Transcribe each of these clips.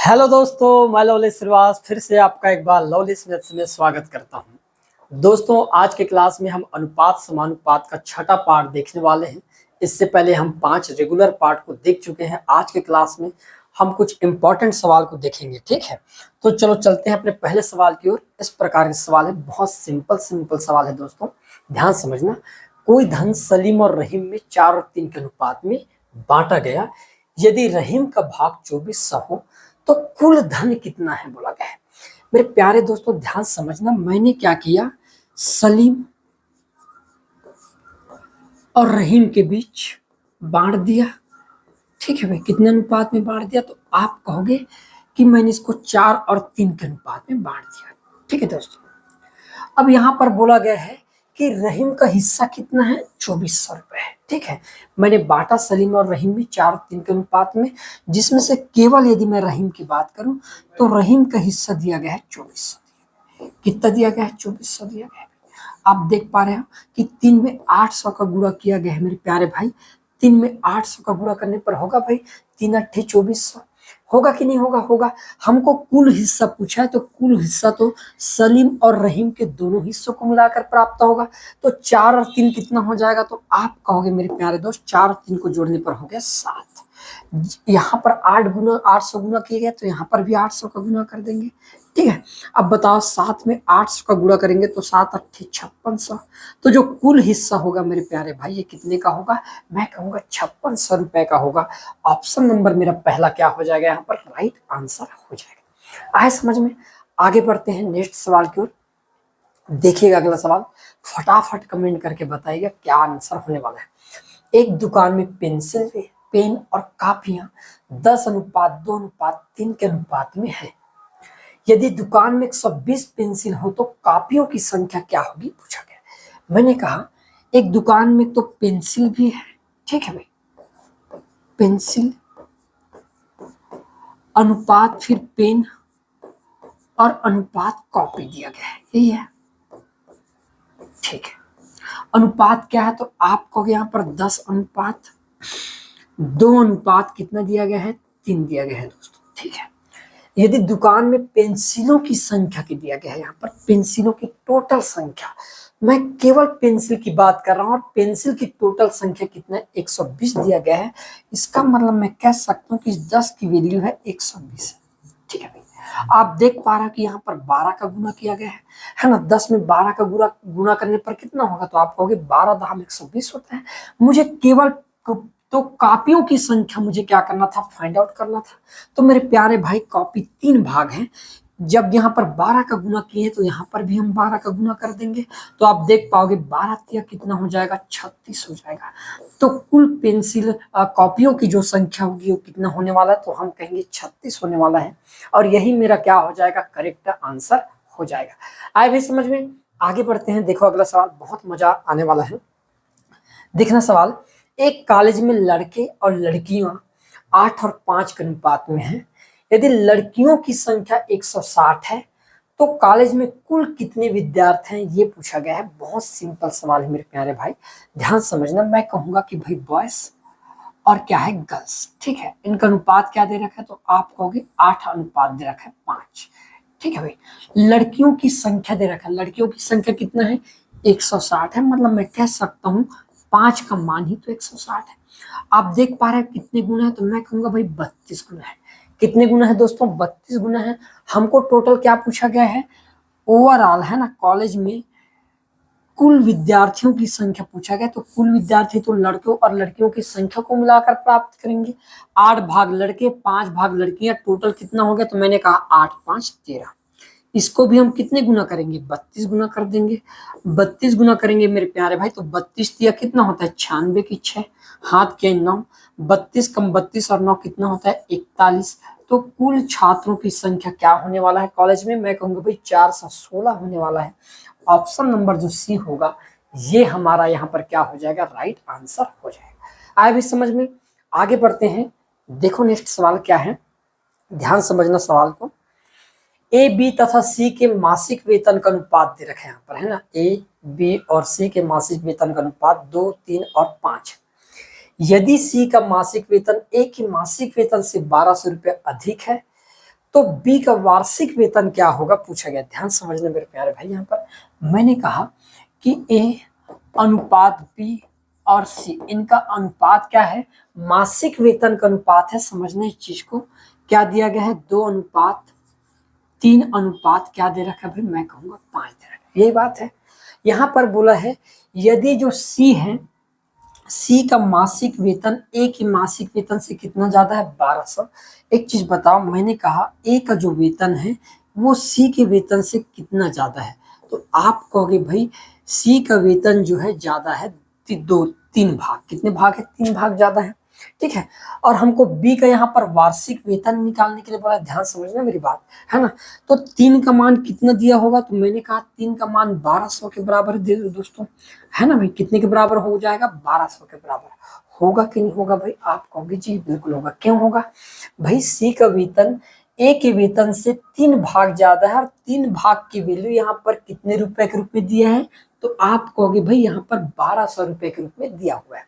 Hello दोस्तों, मैं lovely Shrivas फिर से आपका एक बार लवली मैथ्स में स्वागत करता हूं। दोस्तों, आज के क्लास में हम अनुपात समानुपात का छठा पार्ट देखने वाले हैं। इससे पहले हम 5 रेगुलर पार्ट को देख चुके हैं। आज के क्लास में हम कुछ इंपॉर्टेंट सवाल को देखेंगे, ठीक है। तो चलो चलते हैं अपने पहले सवाल की ओर। इस प्रकार के सवाल है, बहुत सिंपल सवाल है दोस्तों, ध्यान समझना। कोई धन सलीम और रहीम में 4 और 3 के अनुपात में बांटा गया। यदि रहीम का भाग 2400 हो तो कुल धन कितना है बोला गया है। मेरे प्यारे दोस्तों, ध्यान समझना। मैंने क्या किया, सलीम और रहीम के बीच बांट दिया, ठीक है भाई। कितने अनुपात में बांट दिया, तो आप कहोगे कि मैंने इसको 4 और 3 के अनुपात में बांट दिया, ठीक है दोस्तों। अब यहां पर बोला गया है कि रहीम का हिस्सा कितना है, 2400 रुपए है, ठीक है। मैंने बांटा सलीम और रहीम में 4 और 3 के अनुपात में, जिसमें से केवल यदि मैं रहीम की बात करूं तो रहीम का हिस्सा दिया गया है 2400। कितना दिया गया है, 2400 दिया गया है। आप देख पा रहे हो कि 3 में 800 का गुणा किया गया है मेरे प्यारे भाई। 3 में 800 का गुणा करने पर होगा भाई 3 8 2400। होगा कि नहीं होगा, होगा। हमको कुल हिस्सा पूछा है तो कुल हिस्सा तो सलीम और रहीम के दोनों हिस्सों को मिलाकर प्राप्त होगा। तो 4 और 3 कितना हो जाएगा, तो आप कहोगे मेरे प्यारे दोस्त 4 और 3 को जोड़ने पर हो गया 7। यहाँ पर 800 गुना किए गए तो यहाँ पर भी 800 का गुना कर देंगे, ठीक है। अब बताओ 7 में 800 का गुणा करेंगे तो 7 8 5600। तो जो कुल हिस्सा होगा मेरे प्यारे भाई, ये कितने का होगा, मैं कहूंगा 5600 रुपए का होगा। ऑप्शन नंबर मेरा पहला क्या हो जाएगा, यहाँ पर राइट आंसर हो जाएगा। आए समझ में। आगे बढ़ते हैं नेक्स्ट सवाल की ओर। देखिएगा अगला सवाल, फटाफट कमेंट करके बताइएगा क्या आंसर होने वाला है। एक दुकान में पेंसिल, पेन और कापियां 10 अनुपात 2 अनुपात 3 के अनुपात में है। यदि दुकान में 120 पेंसिल हो तो कापियों की संख्या क्या होगी, पूछा गया। मैंने कहा एक दुकान में तो पेंसिल भी है, ठीक है भाई। पेंसिल अनुपात फिर पेन और अनुपात कॉपी दिया गया है, यही है, ठीक है। अनुपात क्या है, तो आपको यहाँ पर 10 अनुपात 2 अनुपात कितना दिया गया है, 3 दिया गया है दोस्तों, ठीक है। यदि दुकान में पेंसिलों की संख्या की दिया गया है, यहाँ पर पेंसिलों की टोटल संख्या, मैं केवल पेंसिल की बात कर रहा हूं और पेंसिल की टोटल संख्या कितना है, 120 दिया गया है। इसका मतलब मैं कह सकता हूं कि 10 की वैल्यू है 120, ठीक है भाई। आप देख पा रहे हो कि यहाँ पर 12 का गुना किया गया है ना। 10 में 12 का गुना करने पर कितना होगा, तो आप कहोगे 12 दाम 120 होता है। मुझे केवल तो कॉपियों की संख्या मुझे क्या करना था, फाइंड आउट करना था। तो मेरे प्यारे भाई कॉपी 3 भाग हैं। जब यहाँ पर 12 का गुना किए तो यहाँ पर भी हम 12 का गुना कर देंगे। तो आप देख पाओगे 12 तिया कितना हो जाएगा, 36 हो जाएगा। तो कुल पेंसिल कॉपियों की जो संख्या होगी वो कितना होने वाला है, तो हम कहेंगे 36 होने वाला है। और यही मेरा क्या हो जाएगा, करेक्ट आंसर हो जाएगा। आए भी समझ में। आगे बढ़ते हैं। देखो अगला सवाल बहुत मजा आने वाला है। देखना सवाल, एक कॉलेज में लड़के और लड़कियां 8 और 5 के अनुपात में हैं। यदि लड़कियों की संख्या 160 है तो कॉलेज में कुल कितने विद्यार्थी हैं, ये पूछा गया है। बहुत सिंपल सवाल है मेरे प्यारे भाई, ध्यान समझना। मैं कहूंगा कि भाई बॉयज और क्या है, गर्ल्स, ठीक है। इनका अनुपात क्या दे रखा है, तो आप कहोगे 8 अनुपात दे रखा है 5, ठीक है भाई। लड़कियों की संख्या दे रखा है, लड़कियों की संख्या कितना है, 160 है। मतलब मैं कह सकता हूँ 5 का मान ही तो 160 है। आप देख पा रहे हैं कितने गुना है, तो मैं कहूंगा भाई 32 गुना है। कितने गुना है दोस्तों, 32 गुना है। हमको टोटल क्या पूछा गया है, ओवरऑल है ना, कॉलेज में कुल विद्यार्थियों की संख्या पूछा गया। तो कुल विद्यार्थी तो लड़कों और लड़कियों की संख्या को मिलाकर प्राप्त करेंगे। 8 भाग लड़के 5 भाग लड़कियां, टोटल कितना हो गया, तो मैंने कहा 8 5 13। इसको भी हम कितने गुना करेंगे, 32 गुना कर देंगे। 32 गुना करेंगे मेरे प्यारे भाई, तो 32 दिया कितना होता है, 96 की 6, हाथ के 9, 32 कम 32 और 9 कितना होता है, 41। तो कुल छात्रों की संख्या क्या होने वाला है कॉलेज में, मैं कहूंगा भाई 416 होने वाला है। ऑप्शन नंबर जो सी होगा ये हमारा यहाँ पर क्या हो जाएगा, राइट आंसर हो जाएगा। आए भी समझ में। आगे बढ़ते हैं। देखो नेक्स्ट सवाल क्या है, ध्यान समझना सवाल को। ए बी तथा सी के मासिक वेतन का अनुपात दे रखे हैं यहाँ पर, है ना। ए बी और सी के मासिक वेतन का अनुपात 2 3 और 5। यदि सी का मासिक वेतन ए के मासिक वेतन से 1200 रुपये अधिक है तो बी का वार्षिक वेतन क्या होगा पूछा गया। ध्यान समझना मेरे प्यारे भाई, यहाँ पर मैंने कहा कि ए अनुपात बी और सी, इनका अनुपात क्या है, मासिक वेतन का अनुपात है। समझना इस चीज को, क्या दिया गया है, 2:3 अनुपात क्या दे रखा है भाई, मैं कहूंगा 5 दे रखा है। यही बात है। यहां पर बोला है यदि जो सी है, सी का मासिक वेतन ए के मासिक वेतन से कितना ज्यादा है, 1200। एक चीज बताओ, मैंने कहा ए का जो वेतन है वो सी के वेतन से कितना ज्यादा है, तो आप कहोगे भाई सी का वेतन जो है ज्यादा है, 3 भाग। कितने भाग है, 3 भाग ज्यादा है। ठीक है। और हमको बी का यहाँ पर वार्षिक वेतन निकालने के लिए बोला, ध्यान समझना मेरी बात, है ना। तो 3 का मान कितना दिया होगा, तो मैंने कहा 3 का मान 1200 के बराबर दे दो दोस्तों, है ना भाई। कितने के बराबर हो जाएगा, 1200 के बराबर। होगा कि नहीं होगा भाई, आप कहोगे जी बिल्कुल होगा। क्यों होगा भाई, सी का वेतन ए के वेतन से 3 भाग ज्यादा है, और 3 भाग की वैल्यू यहाँ पर कितने रुपए के रूप में दिया है, तो आप कहोगे भाई यहाँ पर 1200 रुपए के रूप में दिया हुआ है।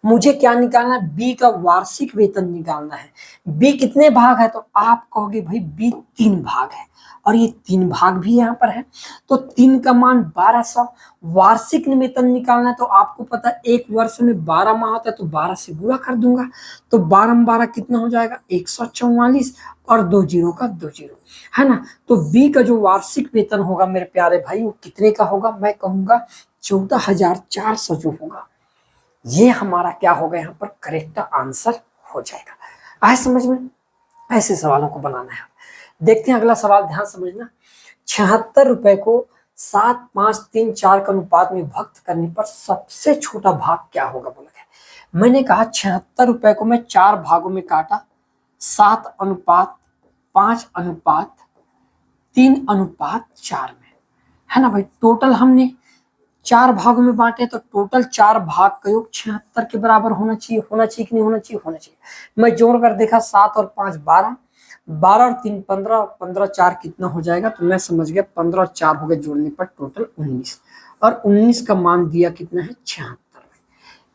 मुझे क्या निकालना है, बी का वार्षिक वेतन निकालना है। बी कितने भाग है, तो आप कहोगे भाई बी 3 भाग है, और ये 3 भाग भी यहाँ पर है। तो 3 का मान 1200, वार्षिक वेतन निकालना है, तो आपको पता है 1 वर्ष में 12 माह होता है, तो 12 से गुणा कर दूंगा, तो 12 में 12 कितना हो जाएगा, 144, और 2 जीरो का 2 जीरो, है ना। तो बी का जो वार्षिक वेतन होगा मेरे प्यारे भाई, वो कितने का होगा, मैं कहूंगा 14,400 जो होगा, ये हमारा क्या होगा, यहाँ पर करेक्ट आंसर हो जाएगा। आए समझ में, ऐसे सवालों को बनाना है। देखते हैं अगला सवाल, ध्यान समझना। 76 रुपए को 7, 5, 3, 4 के अनुपात में विभक्त करने पर सबसे छोटा भाग क्या होगा बोला गया। मैंने कहा 76 रुपए को मैं 4 भागों में काटा, 7:5:3:4 में, है ना भाई। टोटल हमने 4 भागों में बांटे, तो टोटल 4 भाग का योग 76 के बराबर होना चाहिए। होना चाहिए कि नहीं होना चाहिए, होना चाहिए। मैं जोड़ कर देखा, 7 और 5 12, 12 और 3 15, और 15 4 कितना हो जाएगा, तो मैं समझ गया 15 और 4 हो गए, जोड़ने पर टोटल 19, और 19 का मान दिया कितना है, 76 में।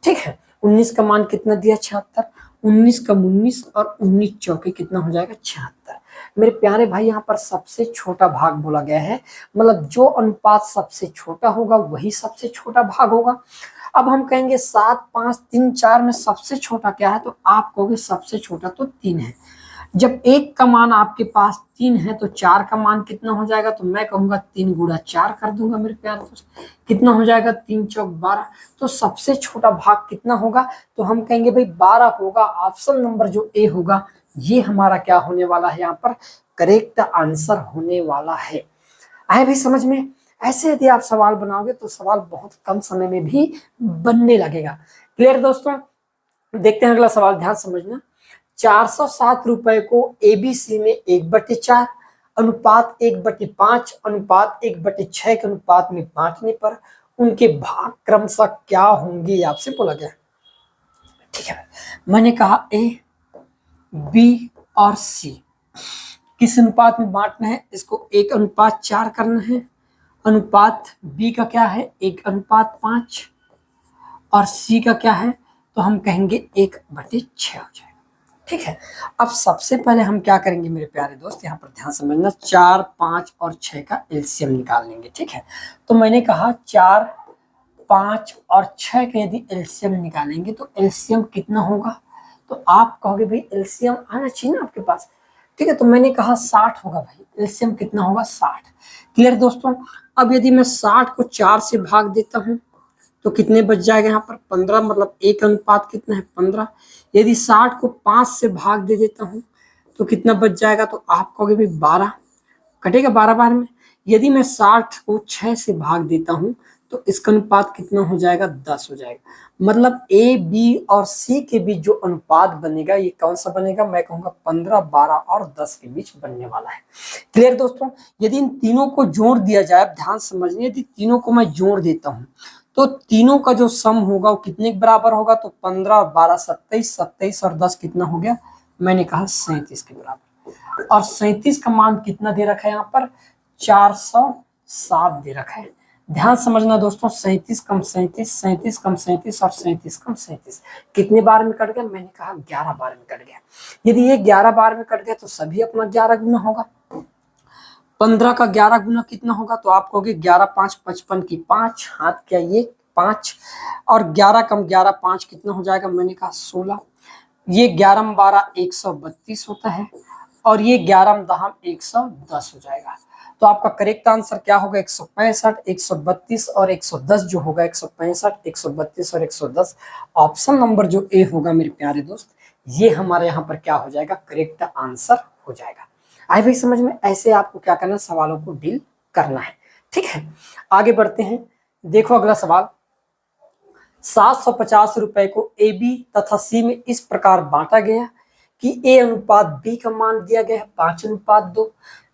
ठीक है, 19 का मान कितना दिया, 76। 19 का 19 और 19 चौके कितना हो जाएगा, 76। मेरे प्यारे भाई, यहाँ पर सबसे छोटा भाग बोला गया है, मतलब जो अनुपात सबसे छोटा होगा वही सबसे छोटा भाग होगा। अब हम कहेंगे 7, 5, 3, 4 में सबसे छोटा क्या है, तो आप कहोगे सबसे छोटा तो 3 है। जब 1 का मान आपके पास 3 है, तो 4 का मान कितना हो जाएगा, तो मैं कहूंगा 3 गुणा 4 कर दूंगा मेरे प्यारे दोस्त, कितना हो जाएगा, 3 चौक 12। तो सबसे छोटा भाग कितना होगा, तो हम कहेंगे भाई 12 होगा। ऑप्शन नंबर जो ए होगा, ये हमारा क्या होने वाला है, यहाँ पर करेक्ट आंसर होने वाला है। आए भाई समझ में। ऐसे यदि आप सवाल बनाओगे तो सवाल बहुत कम समय में भी बनने लगेगा। क्लियर दोस्तों। देखते हैं अगला सवाल, ध्यान समझना। 407 रुपए को एबीसी में 1/4 अनुपात 1/5 अनुपात 1/6 के अनुपात में बांटने पर उनके भाग क्रमशः क्या होंगे, आपसे बोला गया। ठीक है, मैंने कहा ए, बी और सी किस अनुपात में बांटना है, इसको 1:4 करना है। अनुपात बी का क्या है, 1:5, और सी का क्या है, तो हम कहेंगे 1/6 हो जाएगा। ठीक है। अब सबसे पहले हम क्या करेंगे मेरे प्यारे दोस्त, यहाँ पर ध्यान समझना, 4, 5 और 6 का एलसीएम निकाल लेंगे। ठीक है, तो मैंने कहा 4, 5 और 6 का यदि एलसीएम निकालेंगे तो एलसीएम कितना होगा, तो आप कहोगे भाई एलसीएम आना चाहिए ना आपके पास। ठीक है, तो मैंने कहा 60 होगा भाई, एलसीएम कितना होगा, 60। क्लियर दोस्तों। अब यदि मैं 60 को 4 से भाग देता हूं तो कितने बच जाएगा, यहाँ पर 15, मतलब 1 अनुपात कितना है, 15। यदि 60 को 5 से भाग दे देता हूं तो कितना बच जाएगा, तो आप कहोगे भाई 12, कटेगा 12 बार में। यदि मैं 60 को 6 से भाग देता हूं तो इसका अनुपात कितना हो जाएगा, 10 हो जाएगा। मतलब ए, बी और सी के बीच जो अनुपात बनेगा, ये कौन सा बनेगा, मैं कहूंगा 15, 12 और 10 के बीच बनने वाला है। क्लियर दोस्तों। यदि इन तीनों को जोड़ दिया जाए, ध्यान समझिए, यदि तीनों को मैं जोड़ देता हूं तो तीनों का जो सम होगा वो कितने के बराबर होगा, तो 15, 12, 27, 27 और 10 कितना हो गया, मैंने कहा 37 के बराबर। और 37 का मान कितना दे रखा है, यहाँ पर 407 दे रखा है। ध्यान समझना दोस्तों, 37 कम 37, 37 कम 37 और 37 कम 37 कितने बार में कट गया? मैंने कहा 11 बार में कट गया। यदि ये 11 बार में कट गया तो सभी अपना 11 गुना होगा। 15 का 11 गुना कितना होगा? तो आप कहोगे 11 5 55 की 5 हाथ क्या ये 5 और 11 कम 11 5 कितना हो जाएगा? मैंने कहा 16। ये 11 12 132 होता है और ये 11 दहम 110 हो जाएगा। तो आपका करेक्ट आंसर क्या होगा? 165, 132 और 110 जो होगा 165, 132 और 110। ऑप्शन नंबर जो ए होगा मेरे प्यारे दोस्त, ये हमारे यहाँ पर क्या हो जाएगा? करेक्ट आंसर हो जाएगा। आई भाई समझ में? ऐसे आपको क्या करना है, सवालों को डील करना है। ठीक है, आगे बढ़ते हैं। देखो अगला सवाल, 750 रुपए को ए बी तथा सी में इस प्रकार बांटा गया कि ए अनुपात बी का मान दिया गया है 5:2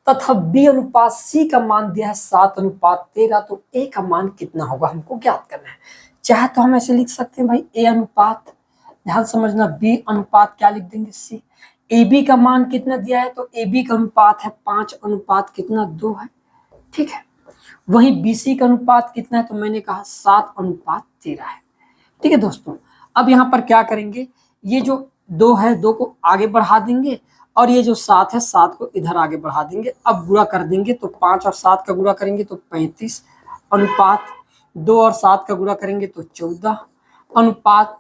तथा बी अनुपात सी का मान दिया है 7:13। तो ए का मान कितना होगा हमको ज्ञात करना है। चाहे तो हम ऐसे लिख सकते हैं भाई, ए अनुपात, ध्यान समझना, बी अनुपात क्या लिख देंगे? सी। ए बी का मान कितना दिया है? तो ए बी का अनुपात है 5:2 है। ठीक है, वही बी सी का अनुपात कितना है? तो मैंने कहा 7:13 है। ठीक है दोस्तों, अब यहाँ पर क्या करेंगे, ये जो 2 है 2 को आगे बढ़ा देंगे और ये जो 7 है 7 को इधर आगे बढ़ा देंगे। अब गुणा कर देंगे तो 5 और 7 का गुणा करेंगे तो 35 अनुपात 2 और 7 का गुणा करेंगे तो 14 अनुपात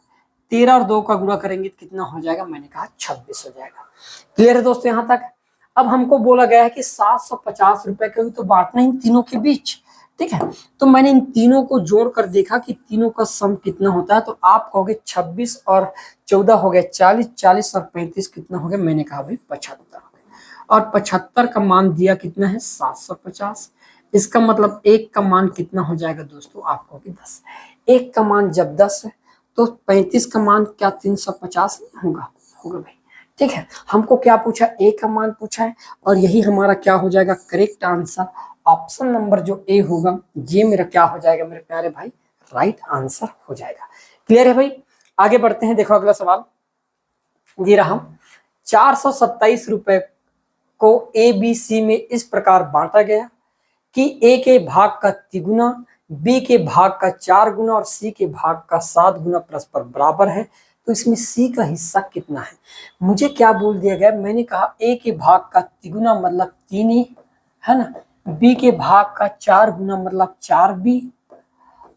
13 और 2 का गुणा करेंगे तो कितना हो जाएगा? मैंने कहा 26 हो जाएगा। क्लियर है दोस्तों यहाँ तक? अब हमको बोला गया है कि 750 रुपए का भी तो बांटना इन तीनों के बीच। ठीक है, तो मैंने इन तीनों को जोड़कर देखा कि तीनों का सम कितना होता है। तो आप कहोगे 26 और 14 हो गए 40, 40 और 35 कितना हो गया? मैंने कहा भाई 75 और 75 का मान दिया कितना है? 750। इसका मतलब एक का मान कितना हो जाएगा दोस्तों? आप कहोगे 10। एक का मान जब 10 है तो 35 का मान क्या 350 नहीं होगा? होगा भाई। ठीक है, हमको क्या पूछा? ए का मान पूछा है और यही हमारा क्या हो जाएगा? Correct answer. ऑप्शन नंबर जो ए होगा ये मेरा क्या हो जाएगा मेरे प्यारे भाई? राइट आंसर हो जाएगा। क्लियर है भाई? आगे बढ़ते हैं। देखो अगला सवाल ये रहा, 427 रुपए को ए बी सी में इस प्रकार बांटा गया कि ए के भाग का तिगुना, बी के भाग का 4 गुना और सी के भाग का 7 गुना परस्पर बराबर है। तो इसमें सी का हिस्सा कितना है? मुझे क्या बोल दिया गया? मैंने कहा ए के भाग का तिगुना मतलब 3 ही है ना, बी के भाग का 4 गुना मतलब 4b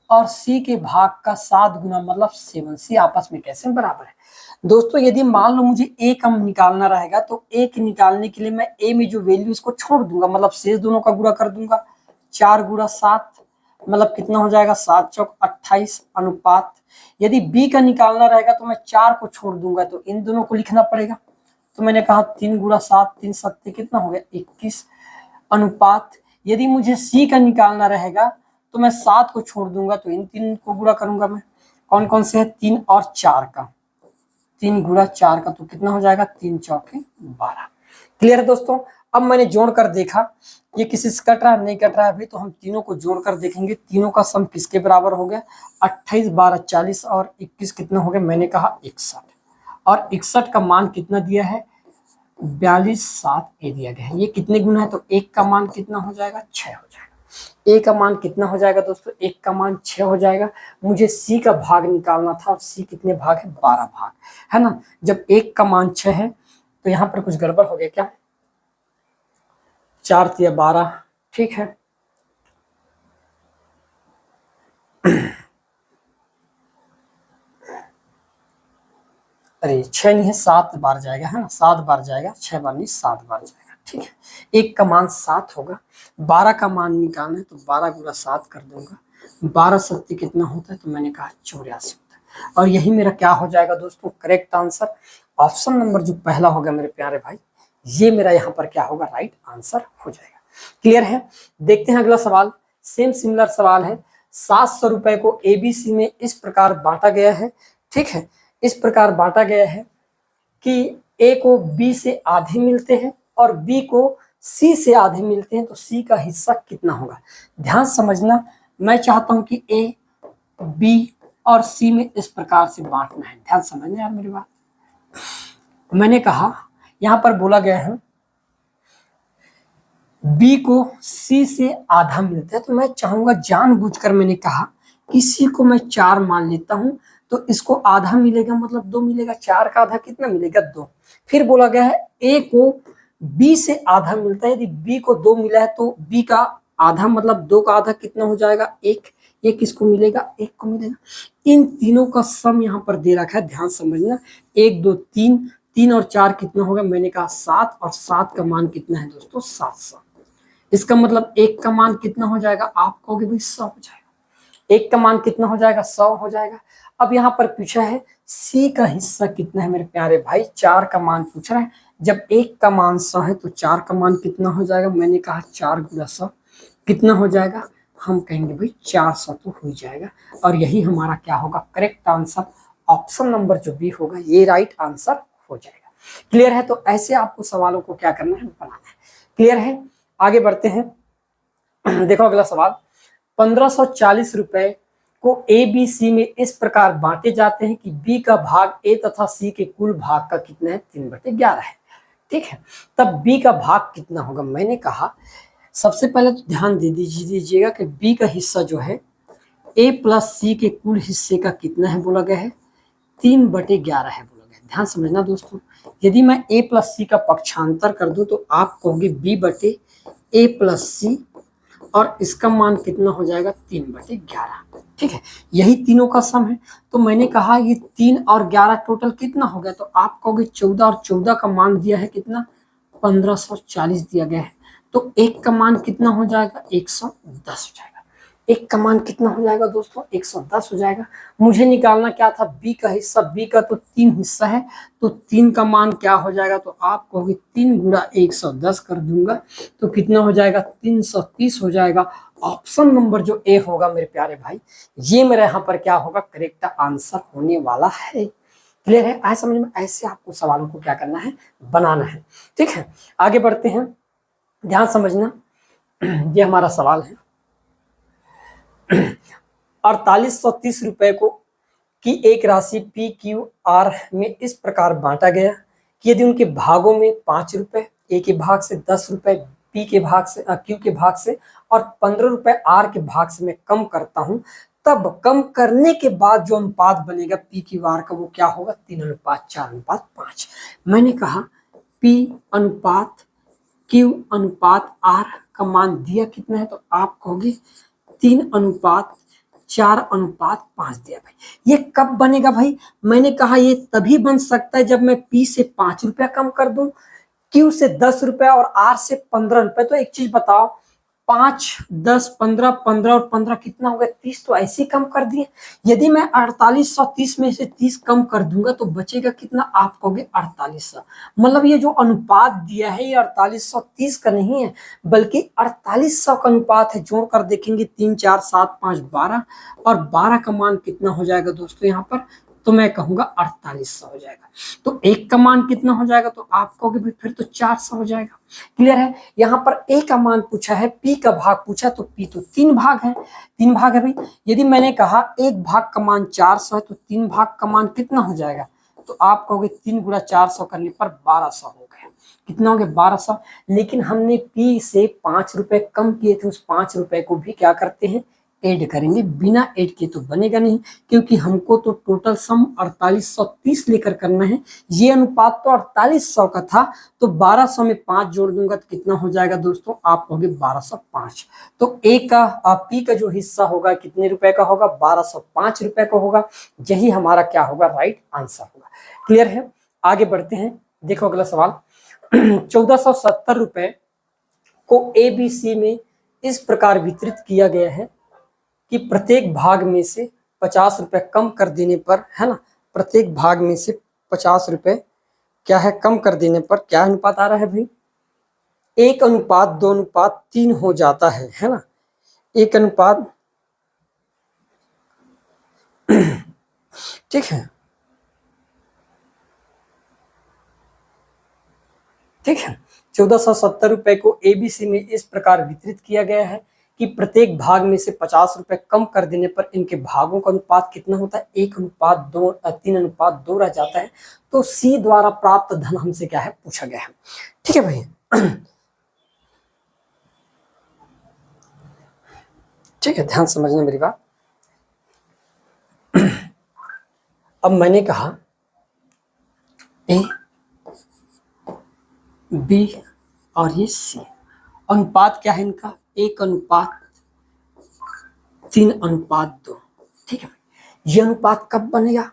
और सी के भाग का 7 गुना मतलब 7c आपस में कैसे बराबर है। दोस्तों यदि मान लो मुझे ए कम निकालना रहेगा तो ए के निकालने के लिए मैं ए में जो वैल्यू इसको छोड़ दूंगा, मतलब शेष दोनों का गुणा कर दूंगा। 4 गुणा 7 मतलब कितना हो जाएगा? 7 चौक 28 अनुपात। यदि बी का निकालना रहेगा तो मैं 4 को छोड़ दूंगा तो इन दोनों को लिखना पड़ेगा। तो मैंने कहा 3 गुणा 7 3 सत्ते कितना हो गया? 21 अनुपात। यदि मुझे सी का निकालना रहेगा तो मैं 7 को छोड़ दूंगा तो इन 3 को गुणा करूंगा मैं। कौन कौन से है? 3 और 4 का, 3 गुणा 4 का तो कितना हो जाएगा? 3 चौके 12। क्लियर है दोस्तों? अब मैंने जोड़कर देखा ये किसी से कट रहा है नहीं कट रहा है अभी, तो हम तीनों को जोड़कर देखेंगे तीनों का सम किसके बराबर हो गया? 28 12 40 और 21 कितना हो गया? मैंने कहा 61 और 61 का मान कितना दिया है? 42 7 ए दिया गया है। ये कितने गुना है? तो एक का मान कितना हो जाएगा? 6 हो जाएगा। ए का मान कितना हो जाएगा दोस्तों? एक का मान 6 हो जाएगा। मुझे सी का भाग निकालना था और सी कितने भाग है? 12 भाग है ना। जब एक का मान 6 है तो यहाँ पर कुछ गड़बड़ हो गया क्या? 4 तिया 12, ठीक है। अरे 6 नहीं है 7 बार जाएगा है ना, 7 बार जाएगा, 6 बार नहीं 7 बार जाएगा। ठीक है, एक का मान 7 होगा, 12 का मान निकालना है तो 12 गुणा 7 कर दूंगा। 12 सत्ती कितना होता है? तो मैंने कहा 84 होता है। और यही मेरा क्या हो जाएगा दोस्तों? Correct answer. ऑप्शन नंबर जो पहला होगा मेरे प्यारे भाई, ये मेरा यहाँ पर क्या होगा? राइट आंसर हो जाएगा। क्लियर है? देखते हैं अगला सवाल। सेम सिमिलर सवाल है। 700 रुपए को एबीसी में इस प्रकार बांटा गया है। ठीक है, इस प्रकार बांटा गया है कि ए को बी से आधे मिलते हैं और बी को सी से आधे मिलते हैं। तो सी का हिस्सा कितना होगा? ध्यान समझना, मैं चाहता हूं कि ए बी और सी में इस प्रकार से बांटना है। ध्यान समझना यार मेरी बात। मैंने कहा यहां पर बोला गया है बी को सी से आधा मिलता है, तो मैं चाहूंगा, जानबूझकर मैंने कहा कि सी को मैं 4 मान लेता हूं, तो इसको आधा मिलेगा मतलब 2 मिलेगा, 4 का आधा कितना मिलेगा 2। फिर बोला गया है ए को बी से आधा मिलता है, यदि बी को 2 मिला है तो बी का आधा मतलब 2 का आधा कितना हो जाएगा 1। ये किसको मिलेगा, 1 को मिलेगा। इन तीनों का सम यहाँ पर दे रखा है, ध्यान समझना, 1 2 3, 3 और 4 कितना होगा, मैंने कहा 7, और 7 का मान कितना है दोस्तों 700। इसका मतलब 1 का मान कितना हो जाएगा, आप कहोगे भाई 100 हो जाएगा, 1 का मान कितना हो जाएगा 100 हो जाएगा। अब यहाँ पर पूछा है सी का हिस्सा कितना है मेरे प्यारे भाई, 4 का मान पूछ रहा है। जब 1 का मान 100 है तो 4 का मान कितना हो जाएगा, मैंने कहा 4 गुना 100 कितना हो जाएगा, हम कहेंगे भाई 400 तो हो जाएगा। और यही हमारा क्या होगा, करेक्ट आंसर, ऑप्शन नंबर जो बी होगा ये राइट आंसर हो जाएगा। क्लियर है, तो ऐसे आपको सवालों को क्या करना है, बनाना है। क्लियर है, आगे बढ़ते हैं। देखो अगला सवाल, 1540 रुपए को ए बी सी में इस प्रकार बांटे जाते हैं कि बी का भाग ए तथा सी के कुल भाग का कितना है, 3/11 है। ठीक है, तब बी का भाग कितना होगा, मैंने कहा सबसे पहले तो ध्यान दे दीजिएगा कि बी का हिस्सा जो है ए प्लस सी के कुल हिस्से का कितना है बोला गया है, 3/11 है बोला गया। ध्यान समझना दोस्तों, यदि मैं ए प्लस सी का पक्षांतर कर दूं तो आप कहोगे बी बटे ए प्लस सी, और इसका मान कितना हो जाएगा 3/11। ठीक है, यही तीनों का सम है। तो मैंने कहा ये 3 और 11 टोटल कितना हो गया, तो आप कहोगे 14, और 14 का मान दिया है कितना 1540 दिया गया है, तो 1 का मान कितना हो जाएगा 110 हो जाएगा। 1 का मान कितना हो जाएगा दोस्तों 110 हो जाएगा। मुझे निकालना क्या था, बी का हिस्सा, बी का तो 3 हिस्सा है, तो 3 का मान क्या हो जाएगा, तो आप कहोगे 3 गुणा 110 कर दूंगा तो कितना हो जाएगा 330 हो जाएगा। ऑप्शन नंबर जो ए होगा मेरे प्यारे भाई, ये मेरा यहाँ पर क्या होगा, करेक्ट आंसर होने वाला है। क्लियर है, आए समझ में, ऐसे आपको सवालों को क्या करना है, बनाना है। ठीक है, आगे बढ़ते हैं, ध्यान समझना, ये हमारा सवाल है। 4830 रुपए को की एक राशि पी क्यू आर में इस प्रकार बांटा गया कि यदि उनके भागों में 5 रुपए, ए के भाग से 10 रुपए पी के भाग से, क्यू के भाग से, और 15 रुपए आर के भाग से मैं कम करता हूं, तब कम करने के बाद जो अनुपात बनेगा पी क्यू आर का वो क्या होगा, 3:4:5। मैंने कहा पी अनुपात क्यू अनुपात आर का मान दिया कितना है, तो आप कहोगे 3:4:5 दिया भाई। ये कब बनेगा भाई, मैंने कहा ये तभी बन सकता है जब मैं पी से 5 रुपया कम कर दूं, क्यू से 10 रुपया और आर से 15 रुपए। तो एक चीज बताओ, 5 10 15, 15 और 15 कितना हो गया 30, तो ऐसे कम कर दिए। यदि मैं 4830 में से 30 कम कर दूंगा तो बचेगा कितना, आप कहोगे 4800। मतलब ये जो अनुपात दिया है ये 4830 का नहीं है, बल्कि 4800 का अनुपात है। जोड़ कर देखेंगे 3 4 7 5 12, और 12 का मान कितना हो जाएगा दोस्तों यहाँ पर, तो मैं कहूंगा 4800 हो जाएगा। तो 1 का मान कितना हो जाएगा, तो आप कहोगे भाई फिर तो 400 हो जाएगा। क्लियर है, यहाँ पर ए का मान पूछा है, पी का भाग पूछा, तो पी तो 3 भाग है, 3 भाग है भाई। यदि मैंने कहा 1 भाग का मान 400 है तो 3 भाग का मान कितना हो जाएगा, तो आप कहोगे 3 गुणा 400 करने पर 1200 हो गया। कितना हो गया 1200। लेकिन हमने पी से 5 रुपए कम किए थे, उस 5 रुपए को भी क्या करते हैं, ऐड करेंगे। बिना ऐड के तो बनेगा नहीं, क्योंकि हमको तो टोटल सम 4830 लेकर करना है। ये अनुपात तो 4800 का था, तो 1200 में 5 जोड़ दूंगा तो कितना हो जाएगा दोस्तों, आप कहोगे 1205। तो ए का पी का जो हिस्सा होगा कितने रुपए का होगा, 1205 रुपए का होगा। यही हमारा क्या होगा, राइट आंसर होगा। क्लियर है, आगे बढ़ते हैं, देखो अगला सवाल। 1470 रुपए को ए बी सी में इस प्रकार वितरित किया गया है कि प्रत्येक भाग में से 50 रुपए कम कर देने पर, है ना, प्रत्येक भाग में से 50 रुपए क्या है कम कर देने पर क्या अनुपात आ रहा है भाई, 1:2:3 हो जाता है ना, 1 ठीक है, ठीक है। 1470 रुपए को एबीसी में इस प्रकार वितरित किया गया है कि प्रत्येक भाग में से 50 रुपए कम कर देने पर इनके भागों का अनुपात कितना होता है, 3:2 रह जाता है। तो सी द्वारा प्राप्त धन हमसे क्या है पूछा गया है। ठीक है भाई, ठीक है, ध्यान समझना मेरी बात। अब मैंने कहा ए, बी और ये सी, अनुपात क्या है इनका, 1:3:2। ठीक है, ये अनुपात कब बनेगा,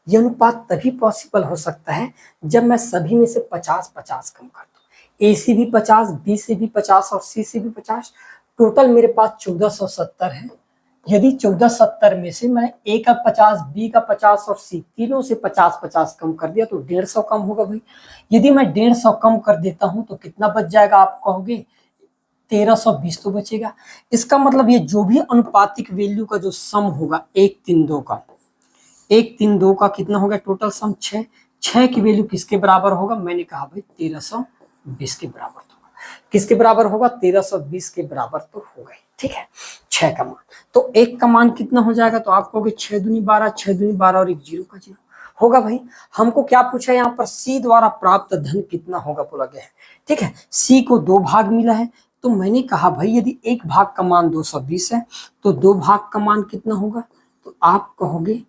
ये अनुपात तभी पॉसिबल हो सकता है जब मैं सभी में से 50-50 कम कर दूं। ए से भी 50, बी से भी 50 और सी से भी 50, टोटल मेरे पास 1470 है। यदि 1470 में से मैं ए का 50, बी का 50 और सी तीनों से 50-50 कम कर दिया तो 150 कम होगा भाई। यदि मैं 150 कम कर देता हूं तो कितना बच जाएगा, आप कहोगे 1320 तो बचेगा। इसका मतलब ये जो भी अनुपातिक वैल्यू का जो सम होगा 1-3-2 का, 1-3-2 का कितना होगा टोटल सम 6, 6 की वैल्यू किसके बराबर होगा, मैंने कहा भाई 1320 के बराबर होगा। किसके बराबर होगा, 1320 के बराबर तो होगा ही। ठीक है, 6 का मान, तो 1 का मान कितना हो जाएगा, तो आप कहोगे 6 दूनी 12, 6 दूनी 12 और 1 0 का 0 होगा भाई। हमको क्या पूछा है यहाँ पर, सी द्वारा प्राप्त धन कितना होगा बोला गया है। ठीक है, सी को 2 भाग मिला है, तो मैंने कहा भाई यदि 1 भाग का मान 220 है तो 2 भाग का मान कितना होगा, तो आप कहोगे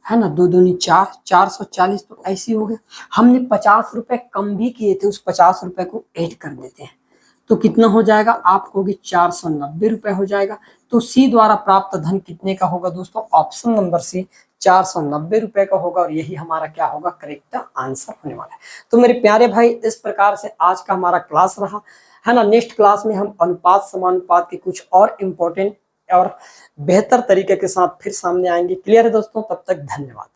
है ना 2 दूनी 4, 440, तो ऐसे हो गया। हमने 50 रुपए कम भी किए थे, उस 50 रुपए को ऐड कर देते हैं तो कितना हो जाएगा, आप कहोगे 490 रुपए हो जाएगा। तो सी द्वारा प्राप्त धन कितने का होगा दोस्तों, ऑप्शन नंबर सी 490 रुपए का होगा, और यही हमारा क्या होगा, करेक्ट आंसर होने वाला है। तो मेरे प्यारे भाई, इस प्रकार से आज का हमारा क्लास रहा है ना। नेक्स्ट क्लास में हम अनुपात समानुपात के कुछ और इम्पोर्टेंट और बेहतर तरीके के साथ फिर सामने आएंगे। क्लियर है दोस्तों, तब तक धन्यवाद।